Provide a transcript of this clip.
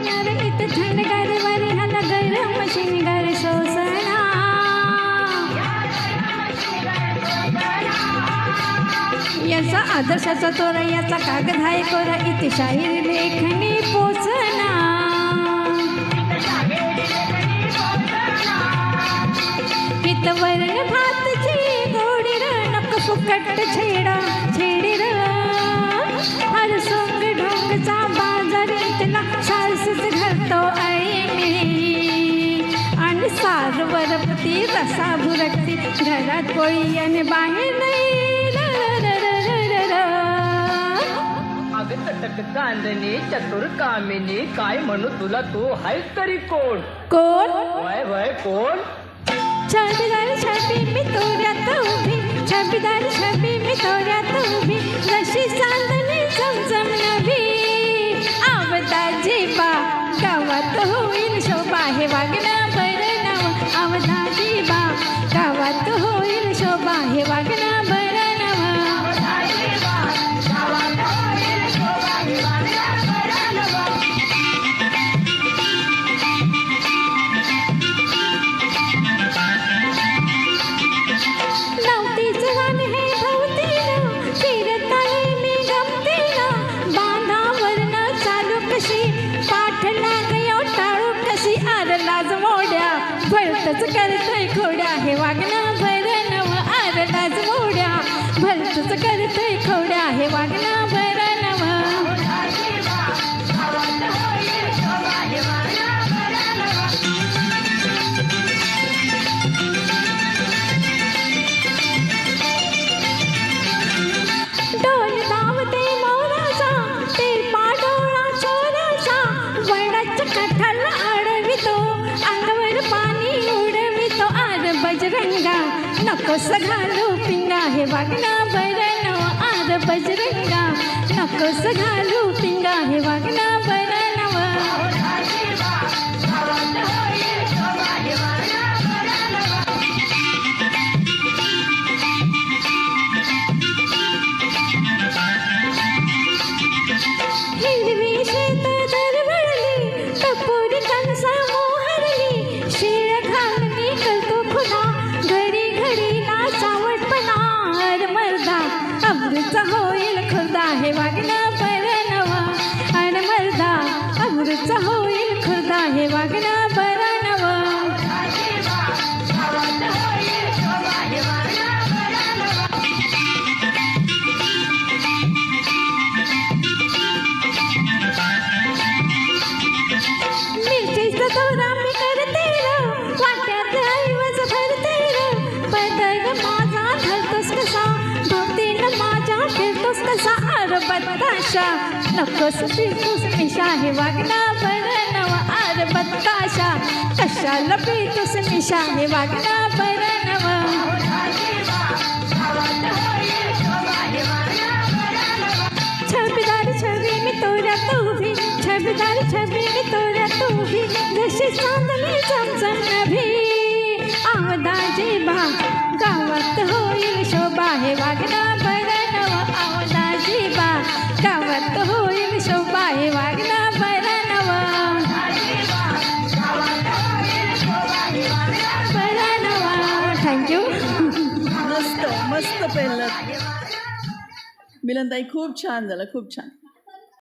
वाटणार इथं थंडगार वारे हाला गरम शिंगार सोसना. याचा आदर्शाचा तोरा याचा कागद हाय कोरा इथे शाहीर लेखणी पोचना. इथं वरण भातची गोडी र नको फुकट छेडा छेडी र. हर सोंग ढोंगचा बाजार इथला सारसच घालतो ऐने. आणि सारवरपती रसा भुरकती घरात पोळी आणि बाहेर नाही. तटक कांदणी चतुर कामिनी काय म्हणू तुला तू हाय तरी कोण. कोण वय वय कोण. छबीदार छबी मी तोऱ्यात उभी छबीदार छबी मी तोऱ्यात उभी जशी चांदणी चमचम नभी. आवदाजी बा गावात होईल शोभा हे वागणं बरं नवं. आवदाजी बा गावात होईल शोभा हे वागणं बरं नवं. लाज मोड्या भलतच करतोय खोड्या हे वागणं बरं नवं. आर लाज मोड्या भलतच करतोय खोड्या हे वागणं बरं नवं. डोल धावते मोराचा ते पाडोळा चोराचा वडाच्या काठाला अडवितो अंगावर पाणी उडवितो. आर बजरंगा नकोस घालू पिंगा हे वागणं बरं नवं. आर बजरंगा नकोस घालू पिंगा हे वागणं बरं नवं. हिरवी शेत दरवळली टपोरी कणसा मोहरली शिळ घालणी करतो खुदा घडी घडीला सावटपणा. अर मर्दा अमृत होईल खुदा हे वागणं बरं नवं. अर मर्दा अमृत होईल खुदा हे वागणं बरं नवं. मिरचीचा तोरा मी करते र वाट्यात ऐवज भरते र. पदर माझा धरतोस कसा भोवतीनं माझ्या फिरतोस कसा. अर बत्ताशा नकोस फिरतोस मिशा हे वागणं बरं नवं. अर बत्ताशा कशाला फिरतोस मिशा हे वागणं बरं नवं. छबीदार छबी मी तोऱ्यात उभी छबीदार छबी मी तोऱ्यात उभी जशी चांदणी चमचम नभी. आवदाजी बा गावात होईल शोभा हे वागणं बरं नवं. आवदाजी बा गावात होईल शोभा हे वागणं बरं नवं. बरं नवं. थँक्यू. मस्त मस्त पहिलं मिलनताई खूप छान झालं खूप छान.